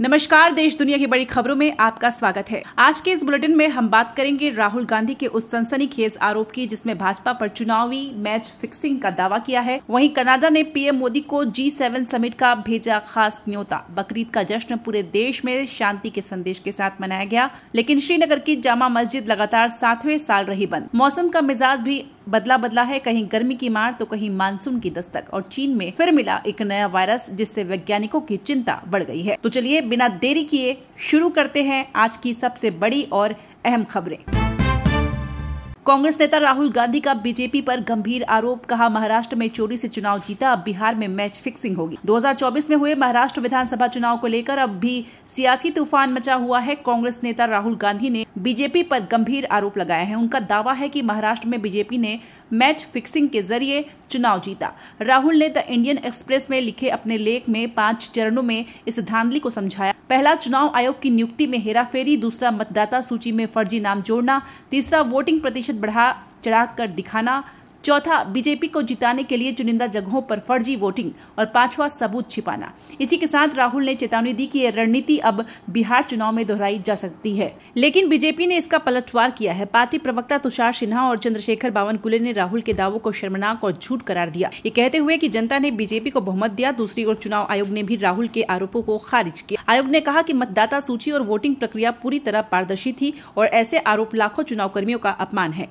नमस्कार, देश दुनिया की बड़ी खबरों में आपका स्वागत है। आज के इस बुलेटिन में हम बात करेंगे राहुल गांधी के उस सनसनीखेज आरोप की जिसमें भाजपा पर चुनावी मैच फिक्सिंग का दावा किया है। वहीं कनाडा ने पीएम मोदी को G7 समिट का भेजा खास न्योता। बकरीद का जश्न पूरे देश में शांति के संदेश के साथ मनाया गया, लेकिन श्रीनगर की जामा मस्जिद लगातार 7वें साल रही बंद। मौसम का मिजाज भी बदला है, कहीं गर्मी की मार तो कहीं मानसून की दस्तक, और चीन में फिर मिला एक नया वायरस जिससे वैज्ञानिकों की चिंता बढ़ गई है। तो चलिए बिना देरी किए शुरू करते हैं आज की सबसे बड़ी और अहम खबरें। कांग्रेस नेता राहुल गांधी का बीजेपी पर गंभीर आरोप। कहा, महाराष्ट्र में चोरी से चुनाव जीता, अब बिहार में मैच फिक्सिंग होगी। 2024 में हुए महाराष्ट्र विधानसभा चुनाव को लेकर अब भी सियासी तूफान मचा हुआ है। कांग्रेस नेता राहुल गांधी ने बीजेपी पर गंभीर आरोप लगाए हैं। उनका दावा है कि महाराष्ट्र में बीजेपी ने मैच फिक्सिंग के जरिए चुनाव जीता। राहुल ने द इंडियन एक्सप्रेस में लिखे अपने लेख में 5 चरणों में इस धांधली को समझाया। पहला, चुनाव आयोग की नियुक्ति में हेराफेरी। दूसरा, मतदाता सूची में फर्जी नाम जोड़ना। तीसरा, वोटिंग प्रतिशत बढ़ा चढ़ाकर दिखाना। चौथा, बीजेपी को जिताने के लिए चुनिंदा जगहों पर फर्जी वोटिंग। और 5वां, सबूत छिपाना। इसी के साथ राहुल ने चेतावनी दी कि यह रणनीति अब बिहार चुनाव में दोहराई जा सकती है, लेकिन बीजेपी ने इसका पलटवार किया है। पार्टी प्रवक्ता तुषार सिन्हा और चंद्रशेखर बावनकुले ने राहुल के दावों को शर्मनाक और झूठ करार दिया, ये कहते हुए कि जनता ने बीजेपी को बहुमत दिया। दूसरी ओर चुनाव आयोग ने भी राहुल के आरोपों को खारिज किया। आयोग ने कहा कि मतदाता सूची और वोटिंग प्रक्रिया पूरी तरह पारदर्शी थी और ऐसे आरोप लाखों चुनाव कर्मियों का अपमान है।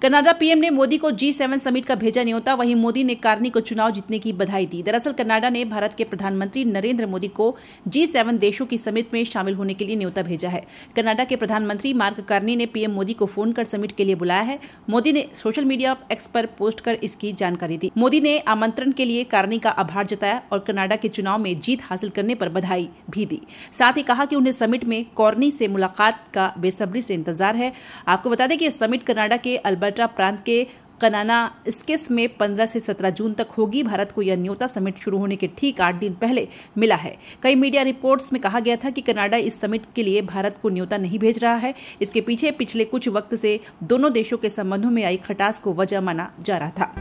कनाडा पीएम ने मोदी को G7 समिट का भेजा न्योता। वहीं मोदी ने कार्नी को चुनाव जीतने की बधाई दी। दरअसल कनाडा ने भारत के प्रधानमंत्री नरेंद्र मोदी को G7 देशों की समिट में शामिल होने के लिए न्योता भेजा है। कनाडा के प्रधानमंत्री मार्क कार्नी ने पीएम मोदी को फोन कर समिट के लिए बुलाया है। मोदी ने सोशल मीडिया एक्स पर पोस्ट कर इसकी जानकारी दी। मोदी ने आमंत्रण के लिए कार्नी का आभार जताया और कनाडा के चुनाव में जीत हासिल करने पर बधाई भी दी। साथ ही कहा कि उन्हें समिट में कार्नी से मुलाकात का बेसब्री से इंतजार है। आपको बता दें कि समिट कनाडा के अल्बर्टा प्रांत के कनानास्किस में 15 से 17 जून तक होगी। भारत को यह न्योता समिट शुरू होने के ठीक 8 दिन पहले मिला है। कई मीडिया रिपोर्ट्स में कहा गया था कि कनाडा इस समिट के लिए भारत को न्योता नहीं भेज रहा है। इसके पीछे पिछले कुछ वक्त से दोनों देशों के संबंधों में आई खटास को वजह माना जा रहा था।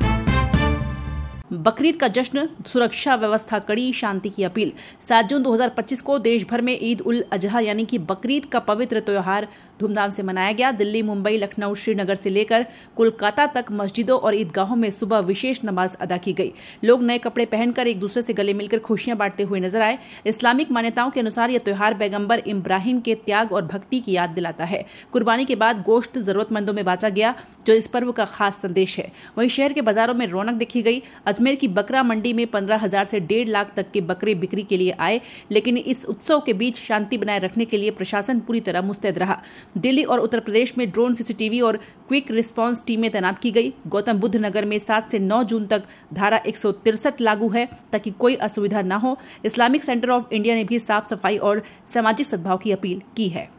बकरीद का जश्न, सुरक्षा व्यवस्था कड़ी, शांति की अपील। 7 जून 2025 को देश भर में ईद उल अजहा यानी कि बकरीद का पवित्र त्योहार धूमधाम से मनाया गया। दिल्ली, मुंबई, लखनऊ, श्रीनगर से लेकर कोलकाता तक मस्जिदों और ईदगाहों में सुबह विशेष नमाज अदा की गई। लोग नए कपड़े पहनकर एक दूसरे से गले मिलकर खुशियां बांटते हुए नजर आए। इस्लामिक मान्यताओं के अनुसार यह त्योहार पैगंबर इब्राहिम के त्याग और भक्ति की याद दिलाता है। कुर्बानी के बाद गोश्त जरूरतमंदों में बांटा गया, जो इस पर्व का खास संदेश है। वहीं शहर के बाजारों में रौनक देखी गई। अजमेर की बकरा मंडी में 15,000 से 1.5 लाख तक के बकरे बिक्री के लिए आए, लेकिन इस उत्सव के बीच शांति बनाए रखने के लिए प्रशासन पूरी तरह मुस्तैद रहा। दिल्ली और उत्तर प्रदेश में ड्रोन, सीसीटीवी और क्विक रिस्पांस टीमें तैनात की गई। गौतम बुद्ध नगर में 7 से 9 जून तक धारा 163 लागू है ताकि कोई असुविधा न हो। इस्लामिक सेंटर ऑफ इंडिया ने भी साफ सफाई और सामाजिक सद्भाव की अपील की है।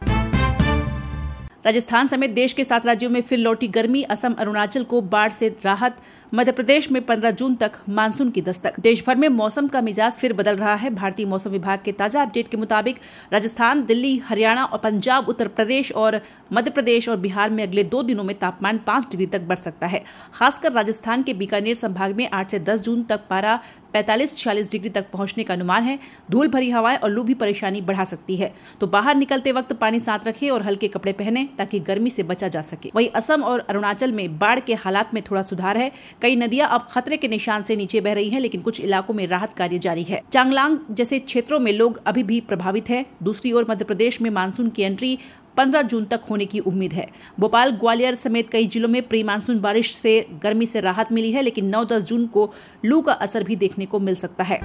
राजस्थान समेत देश के 7 राज्यों में फिर लौटी गर्मी। असम, अरुणाचल को बाढ़ से राहत। मध्य प्रदेश में 15 जून तक मानसून की दस्तक। देश भर में मौसम का मिजाज फिर बदल रहा है। भारतीय मौसम विभाग के ताजा अपडेट के मुताबिक राजस्थान, दिल्ली, हरियाणा और पंजाब, उत्तर प्रदेश और मध्य प्रदेश और बिहार में अगले 2 दिनों में तापमान 5 डिग्री तक बढ़ सकता है। खासकर राजस्थान के बीकानेर संभाग में 8 से 10 जून तक पारा 45-46 डिग्री तक पहुंचने का अनुमान है। धूल भरी हवाएं और लू भी परेशानी बढ़ा सकती है, तो बाहर निकलते वक्त पानी साथ रखें और हल्के कपड़े पहने ताकि गर्मी से बचा जा सके। वहीं असम और अरुणाचल में बाढ़ के हालात में थोड़ा सुधार है। कई नदियां अब खतरे के निशान से नीचे बह रही हैं, लेकिन कुछ इलाकों में राहत कार्य जारी है। चांगलांग जैसे क्षेत्रों में लोग अभी भी प्रभावित हैं। दूसरी ओर मध्य प्रदेश में मानसून की एंट्री 15 जून तक होने की उम्मीद है। भोपाल, ग्वालियर समेत कई जिलों में प्री मानसून बारिश से गर्मी से राहत मिली है, लेकिन 9-10 जून को लू का असर भी देखने को मिल सकता है।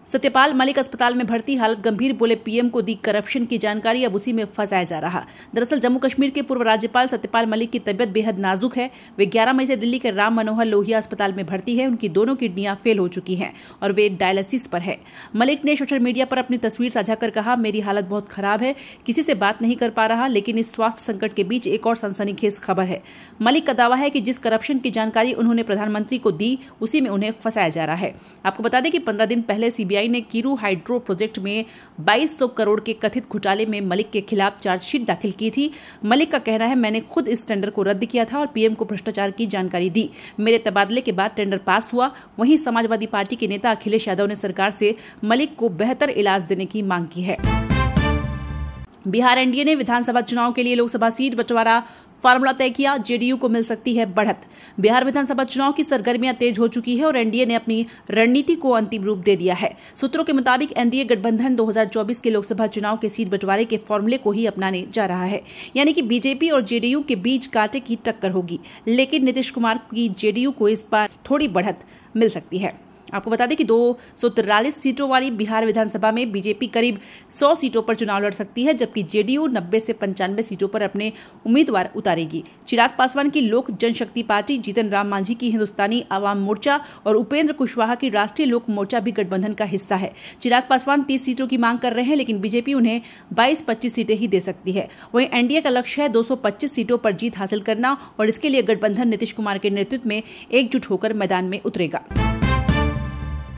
सत्यपाल मलिक अस्पताल में भर्ती, हालत गंभीर, बोले पीएम को दी करप्शन की जानकारी, अब उसी में फंसाया जा रहा। दरअसल जम्मू कश्मीर के पूर्व राज्यपाल सत्यपाल मलिक की तबियत बेहद नाजुक है। वे 11 मई से दिल्ली के राम मनोहर लोहिया अस्पताल में भर्ती है। उनकी दोनों किडनियां फेल हो चुकी हैं और वे डायलिसिस पर है। मलिक ने सोशल मीडिया पर अपनी तस्वीर साझा कर कहा, मेरी हालत बहुत खराब है, किसी से बात नहीं कर पा रहा। लेकिन इस स्वास्थ्य संकट के बीच एक और सनसनीखेज खबर है। मलिक का दावा है कि जिस करप्शन की जानकारी उन्होंने प्रधानमंत्री को दी, उसी में उन्हें फंसाया जा रहा है। आपको बता दें कि 15 दिन पहले सीबीआई सीबीआई ने कीरू हाइड्रो प्रोजेक्ट में 2200 करोड़ के कथित घोटाले में मलिक के खिलाफ चार्जशीट दाखिल की थी। मलिक का कहना है, मैंने खुद इस टेंडर को रद्द किया था और पीएम को भ्रष्टाचार की जानकारी दी। मेरे तबादले के बाद टेंडर पास हुआ। वहीं समाजवादी पार्टी के नेता अखिलेश यादव ने सरकार से मलिक को बेहतर इलाज देने की मांग की है। बिहार एनडीए ने विधानसभा चुनाव के लिए लोकसभा सीट बंटवारा फार्मूला तय किया। जेडीयू को मिल सकती है बढ़त। बिहार विधानसभा चुनाव की सरगर्मियां तेज हो चुकी है और एनडीए ने अपनी रणनीति को अंतिम रूप दे दिया है। सूत्रों के मुताबिक एनडीए गठबंधन 2024 के लोकसभा चुनाव के सीट बंटवारे के फॉर्मूले को ही अपनाने जा रहा है, यानी कि बीजेपी और जेडीयू के बीच कांटे की टक्कर होगी। लेकिन नीतीश कुमार की जेडीयू को इस बार थोड़ी बढ़त मिल सकती है। आपको बता दें कि 243 सीटों वाली बिहार विधानसभा में बीजेपी करीब 100 सीटों पर चुनाव लड़ सकती है, जबकि जेडीयू 90 से 95 सीटों पर अपने उम्मीदवार उतारेगी। चिराग पासवान की लोक जनशक्ति पार्टी, जीतन राम मांझी की हिंदुस्तानी आवाम मोर्चा और उपेंद्र कुशवाहा की राष्ट्रीय लोक मोर्चा भी गठबंधन का हिस्सा है। चिराग पासवान 30 सीटों की मांग कर रहे हैं, लेकिन बीजेपी उन्हें 22-25 सीटें ही दे सकती है। वहीं एनडीए का लक्ष्य है 225 सीटों पर जीत हासिल करना और इसके लिए गठबंधन नीतीश कुमार के नेतृत्व में एकजुट होकर मैदान में उतरेगा।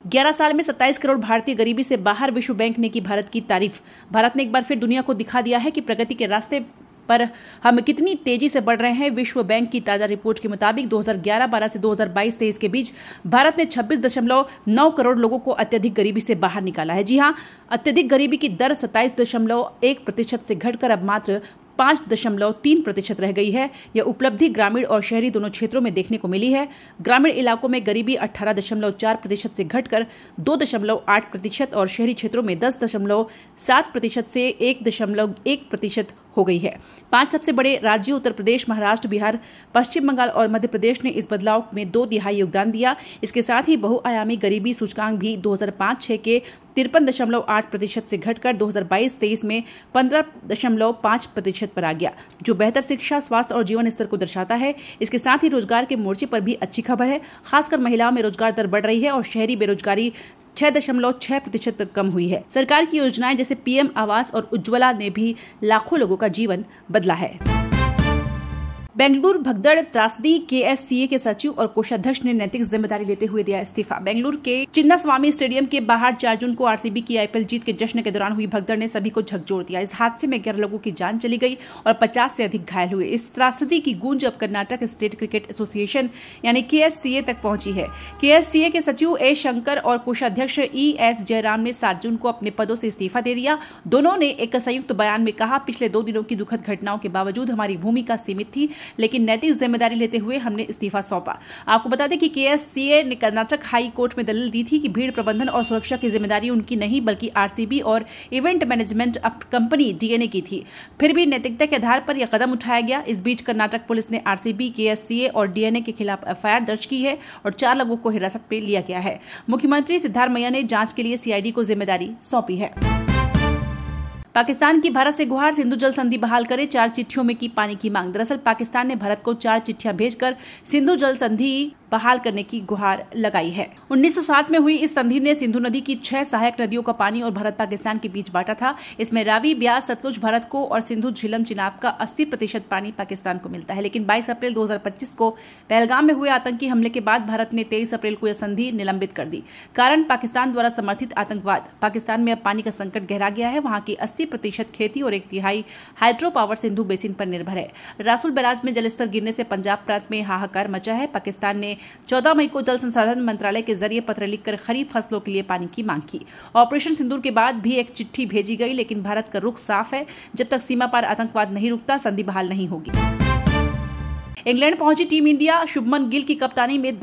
11 साल में 27 करोड़ भारतीय गरीबी से बाहर, विश्व बैंक ने की भारत की तारीफ। भारत ने एक बार फिर दुनिया को दिखा दिया है कि प्रगति के रास्ते पर हम कितनी तेजी से बढ़ रहे हैं। विश्व बैंक की ताजा रिपोर्ट के मुताबिक 2011-12 से 2022-23 के बीच भारत ने 26.9 करोड़ लोगों को अत्यधिक गरीबी से बाहर निकाला है। जी हां, अत्यधिक गरीबी की दर 27.1% से घटकर अब मात्र 5.3% रह गई है। यह उपलब्धि ग्रामीण और शहरी दोनों क्षेत्रों में देखने को मिली है। ग्रामीण इलाकों में गरीबी 18.4% से घटकर 2.8% और शहरी क्षेत्रों में 10.7% से 1.1% हो गई है। 5 सबसे बड़े राज्यों उत्तर प्रदेश, महाराष्ट्र, बिहार, पश्चिम बंगाल और मध्य प्रदेश ने इस बदलाव में 2/3 योगदान दिया। इसके साथ ही बहुआयामी गरीबी सूचकांक भी 2005-06 के 53.8% से घटकर 2022-23 में 15.5% पर आ गया, जो बेहतर शिक्षा, स्वास्थ्य और जीवन स्तर को दर्शाता है। इसके साथ ही रोजगार के मोर्चे पर भी अच्छी खबर है। खासकर महिलाओं में रोजगार दर बढ़ रही है और शहरी बेरोजगारी 6.6% तक कम हुई है। सरकार की योजनाएं जैसे पीएम आवास और उज्ज्वला ने भी लाखों लोगों का जीवन बदला है। बेंगलुरु भगदड़ त्रासदी, केएससीए के सचिव और कोषाध्यक्ष ने नैतिक जिम्मेदारी लेते हुए दिया इस्तीफा। बेंगलुरु के चिन्नास्वामी स्टेडियम के बाहर 4 जून को आरसीबी की आईपीएल जीत के जश्न के दौरान हुई भगदड़ ने सभी को झकझोर दिया। इस हादसे में 11 लोगों की जान चली गई और 50 से अधिक घायल हुए। इस त्रासदी की गूंज अब कर्नाटक स्टेट क्रिकेट एसोसिएशन यानी केएससीए तक पहुंची है। केएससीए के सचिव ए शंकर और कोषाध्यक्ष ईएस जयराम ने 7 जून को अपने पदों से इस्तीफा दे दिया। दोनों ने एक संयुक्त बयान में कहा, पिछले 2 दिनों की दुखद घटनाओं के बावजूद हमारी भूमिका सीमित थी, लेकिन नैतिक जिम्मेदारी लेते हुए हमने इस्तीफा सौंपा। आपको बता दें कि केएससीए ने कर्नाटक हाई कोर्ट में दलील दी थी कि भीड़ प्रबंधन और सुरक्षा की जिम्मेदारी उनकी नहीं बल्कि आरसीबी और इवेंट मैनेजमेंट कंपनी डीएनए की थी। फिर भी नैतिकता के आधार पर यह कदम उठाया गया। इस बीच कर्नाटक पुलिस ने आरसीबी, केएससीए और डीएनए के खिलाफ एफआईआर दर्ज की है और 4 लोगों को हिरासत में लिया गया है। मुख्यमंत्री सिद्धारमैया ने जांच के लिए सीआईडी को जिम्मेदारी सौंपी है। पाकिस्तान की भारत से गुहार, सिंधु जल संधि बहाल करे, 4 चिट्ठियों में की पानी की मांग। दरअसल पाकिस्तान ने भारत को 4 चिट्ठियां भेजकर सिंधु जल संधि बहाल करने की गुहार लगाई है। 1907 में हुई इस संधि ने सिंधु नदी की 6 सहायक नदियों का पानी और भारत पाकिस्तान के बीच बांटा था। इसमें रावी, ब्यास, सतलुज भारत को और सिंधु, झीलम, चिनाब का 80% पानी पाकिस्तान को मिलता है। लेकिन 22 अप्रैल 2025 को पहलगाम में हुए आतंकी हमले के बाद भारत ने 23 अप्रैल को यह संधि निलंबित कर दी। कारण पाकिस्तान द्वारा समर्थित आतंकवाद। पाकिस्तान में अब पानी का संकट गहरा गया है। वहां की 80% खेती और 1/3 हाइड्रो पावर सिंधु बेसिन पर निर्भर है। रासुल बैराज में जलस्तर गिरने से पंजाब प्रांत में हाहाकार मचा है। पाकिस्तान ने 14 मई को जल संसाधन मंत्रालय के जरिए पत्र लिखकर खरीफ फसलों के लिए पानी की मांग की। ऑपरेशन सिंदूर के बाद भी एक चिट्ठी भेजी गई, लेकिन भारत का रुख साफ है, जब तक सीमा पार आतंकवाद नहीं रुकता, संधि बहाल नहीं होगी। इंग्लैंड पहुंची टीम इंडिया। शुभमन गिल की कप्तानी में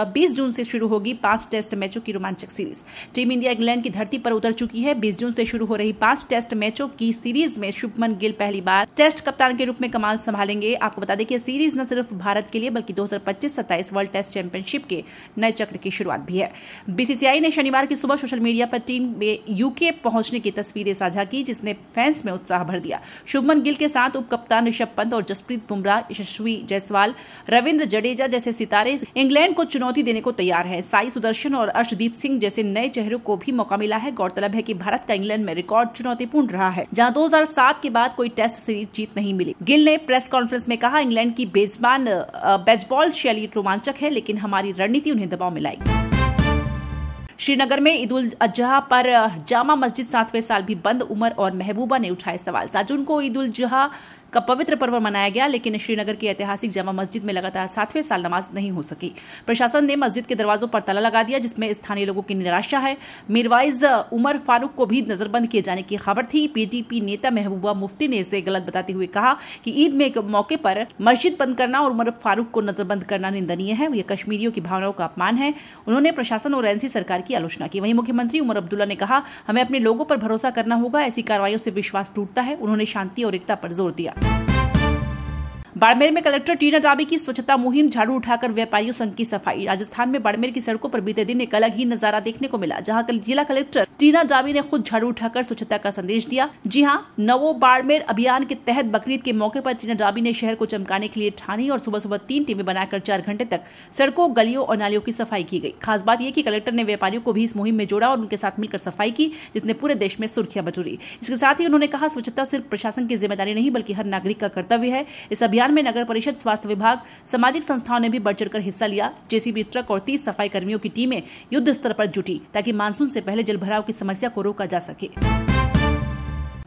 20 जून से शुरू होगी 5 टेस्ट मैचों की रोमांचक सीरीज। टीम इंडिया इंग्लैंड की धरती पर उतर चुकी है। 20 जून से शुरू हो रही 5 टेस्ट मैचों की सीरीज में शुभमन गिल पहली बार टेस्ट कप्तान के रूप में कमान संभालेंगे। आपको बता दें कि सीरीज न सिर्फ भारत के लिए बल्कि 2025-27 वर्ल्ड टेस्ट चैंपियनशिप के नए चक्र की शुरुआत भी है। बीसीसीआई ने शनिवार की सुबह सोशल मीडिया पर टीम में यूके पहुंचने की तस्वीरें साझा की, जिसने फैंस में उत्साह भर दिया। शुभमन गिल के साथ उप कप्तान ऋषभ पंत और जसप्रीत बुमराह, यशस्वी जायसवाल, रविंद्र जडेजा जैसे सितारे इंग्लैंड को चुनौती देने को तैयार है। साई सुदर्शन और अर्शदीप सिंह जैसे नए चेहरों को भी मौका मिला है। गौरतलब है कि भारत का इंग्लैंड में रिकॉर्ड चुनौतीपूर्ण रहा है, जहां 2007 के बाद कोई टेस्ट सीरीज जीत नहीं मिली। गिल ने प्रेस कॉन्फ्रेंस में कहा, इंग्लैंड की बेसबॉल शैली रोमांचक है, लेकिन हमारी रणनीति उन्हें दबाव में लाएगी। श्रीनगर में ईद उल अजहा पर जामा मस्जिद 7वें साल भी बंद। उमर और महबूबा ने उठाए सवाल। 7 जून को ईद उल अजहा का पवित्र पर्व मनाया गया, लेकिन श्रीनगर की ऐतिहासिक जामा मस्जिद में लगातार 7वें साल नमाज नहीं हो सकी। प्रशासन ने मस्जिद के दरवाजों पर ताला लगा दिया, जिसमें स्थानीय लोगों की निराशा है। मीरवाइज उमर फारूक को भी नजरबंद किए जाने की खबर थी। पीडीपी नेता महबूबा मुफ्ती ने इसे गलत बताते हुए कहा कि ईद में एक मौके पर मस्जिद बंद करना और उमर फारूक को नजरबंद करना निंदनीय है। यह कश्मीरियों की भावनाओं का अपमान है। उन्होंने प्रशासन और एनसी सरकार की आलोचना की। वहीं मुख्यमंत्री उमर अब्दुल्ला ने कहा, हमें अपने लोगों पर भरोसा करना होगा, ऐसी कार्रवाइयों से विश्वास टूटता है। उन्होंने शांति और एकता पर जोर दिया। बाड़मेर में कलेक्टर टीना डाबी की स्वच्छता मुहिम, झाड़ू उठाकर व्यापारियों संघ की सफाई। राजस्थान में बाड़मेर की सड़कों पर बीते दिन एक अलग ही नजारा देखने को मिला, जहां जिला कलेक्टर टीना डाबी ने खुद झाड़ू उठाकर स्वच्छता का संदेश दिया। जी हां, नवो बाड़मेर अभियान के तहत बकरीद के मौके पर टीना डाबी ने शहर को चमकाने के लिए ठानी और सुबह सुबह 3 टीमें बनाकर 4 घंटे तक सड़कों, गलियों और नालियों की सफाई की गई। खास बात यह कि कलेक्टर ने व्यापारियों को भी इस मुहिम में जोड़ा और उनके साथ मिलकर सफाई की, जिसने पूरे देश में सुर्खियां बटोरी। इसके साथ ही उन्होंने कहा, स्वच्छता सिर्फ प्रशासन की जिम्मेदारी नहीं बल्कि हर नागरिक का कर्तव्य है। इस अभियान में नगर परिषद, स्वास्थ्य विभाग, सामाजिक संस्थाओं ने भी बढ़ चढ़कर हिस्सा लिया। जेसीबी ट्रक और 30 सफाई कर्मियों की टीमें युद्ध स्तर पर जुटी ताकि मानसून से पहले जलभराव की समस्या को रोका जा सके।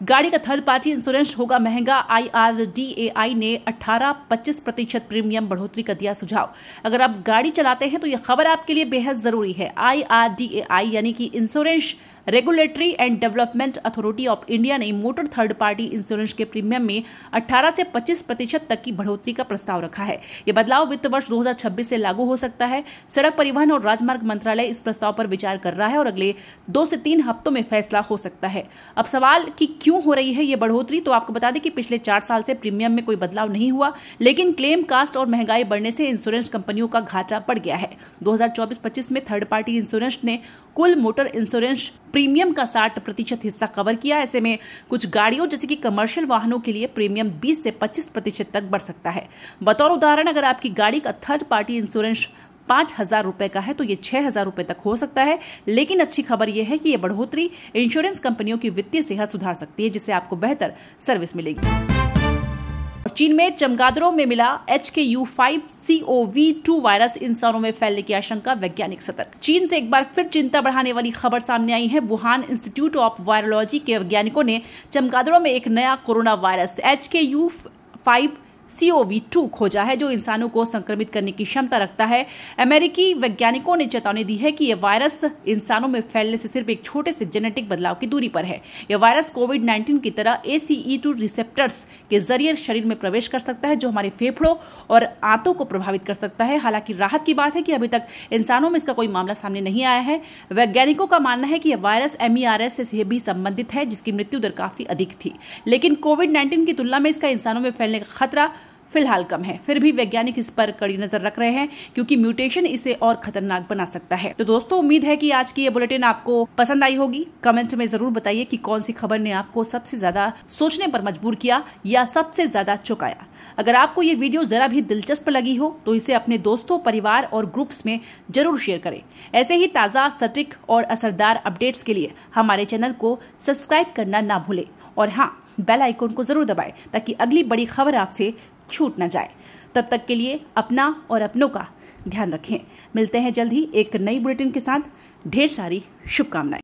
गाड़ी का थर्ड पार्टी इंश्योरेंस होगा महंगा। IRDAI ने 18-25% प्रीमियम बढ़ोतरी का दिया सुझाव। अगर आप गाड़ी चलाते हैं तो यह खबर आपके लिए बेहद जरूरी है। IRDAI यानी कि insurance regulatory and development authority of India ने मोटर थर्ड पार्टी इंश्योरेंस के प्रीमियम में 18 से 25% तक की बढ़ोतरी का प्रस्ताव रखा है। यह बदलाव वित्त वर्ष 2026 से लागू हो सकता है। सड़क परिवहन और राजमार्ग मंत्रालय इस प्रस्ताव पर विचार कर रहा है और अगले 2 से 3 हफ्तों में फैसला हो सकता है। अब सवाल कि क्यों हो रही है ये बढ़ोतरी, तो आपको बता दें कि पिछले 4 साल से प्रीमियम में कोई बदलाव नहीं हुआ, लेकिन क्लेम कास्ट और महंगाई बढ़ने से इंश्योरेंस कंपनियों का घाटा बढ़ गया है। 2024-25 में थर्ड पार्टी इंश्योरेंस ने कुल मोटर इंश्योरेंस प्रीमियम का 60% हिस्सा कवर किया। ऐसे में कुछ गाड़ियों जैसे कि कमर्शियल वाहनों के लिए प्रीमियम 20 से 25% तक बढ़ सकता है। बतौर उदाहरण, अगर आपकी गाड़ी का थर्ड पार्टी इंश्योरेंस 5,000 रुपए का है तो ये 6,000 रुपए तक हो सकता है। लेकिन अच्छी खबर यह है कि यह बढ़ोतरी इंश्योरेंस कंपनियों की वित्तीय सेहत सुधार सकती है, जिससे आपको बेहतर सर्विस मिलेगी। चीन में चमगादड़ों में मिला HKU5CoV2 वायरस, इंसानों में फैलने की आशंका, वैज्ञानिक सतर्क। चीन से एक बार फिर चिंता बढ़ाने वाली खबर सामने आई है। वुहान इंस्टीट्यूट ऑफ वायरोलॉजी के वैज्ञानिकों ने चमगादड़ों में एक नया कोरोना वायरस HKU5CoV2 खोजा है, जो इंसानों को संक्रमित करने की क्षमता रखता है। अमेरिकी वैज्ञानिकों ने चेतावनी दी है कि यह वायरस इंसानों में फैलने से सिर्फ एक छोटे से जेनेटिक बदलाव की दूरी पर है। यह वायरस कोविड-19 की तरह ACE2 रिसेप्टर्स के जरिए शरीर में प्रवेश कर सकता है, जो हमारे फेफड़ों और आंतों को प्रभावित कर सकता है। हालांकि राहत की बात है कि अभी तक इंसानों में इसका कोई मामला सामने नहीं आया है। वैज्ञानिकों का मानना है कि यह वायरस MERS से भी संबंधित है, जिसकी मृत्यु दर काफी अधिक थी। लेकिन कोविड-19 की तुलना में इसका इंसानों में फैलने का खतरा फिलहाल कम है। फिर भी वैज्ञानिक इस पर कड़ी नजर रख रहे हैं, क्योंकि म्यूटेशन इसे और खतरनाक बना सकता है। तो दोस्तों, उम्मीद है कि आज की ये बुलेटिन आपको पसंद आई होगी। कमेंट में जरूर बताइए कि कौन सी खबर ने आपको सबसे ज्यादा सोचने पर मजबूर किया या सबसे ज्यादा चौंकाया। अगर आपको ये वीडियो जरा भी दिलचस्प लगी हो तो इसे अपने दोस्तों, परिवार और ग्रुप्स में जरूर शेयर करें। ऐसे ही ताजा, सटीक और असरदार अपडेट्स के लिए हमारे चैनल को सब्सक्राइब करना ना भूलें और हाँ, बेल आइकन को जरूर दबाएं ताकि अगली बड़ी खबर आपसे छूट न जाए। तब तक के लिए अपना और अपनों का ध्यान रखें। मिलते हैं जल्द ही एक नई बुलेटिन के साथ। ढेर सारी शुभकामनाएं।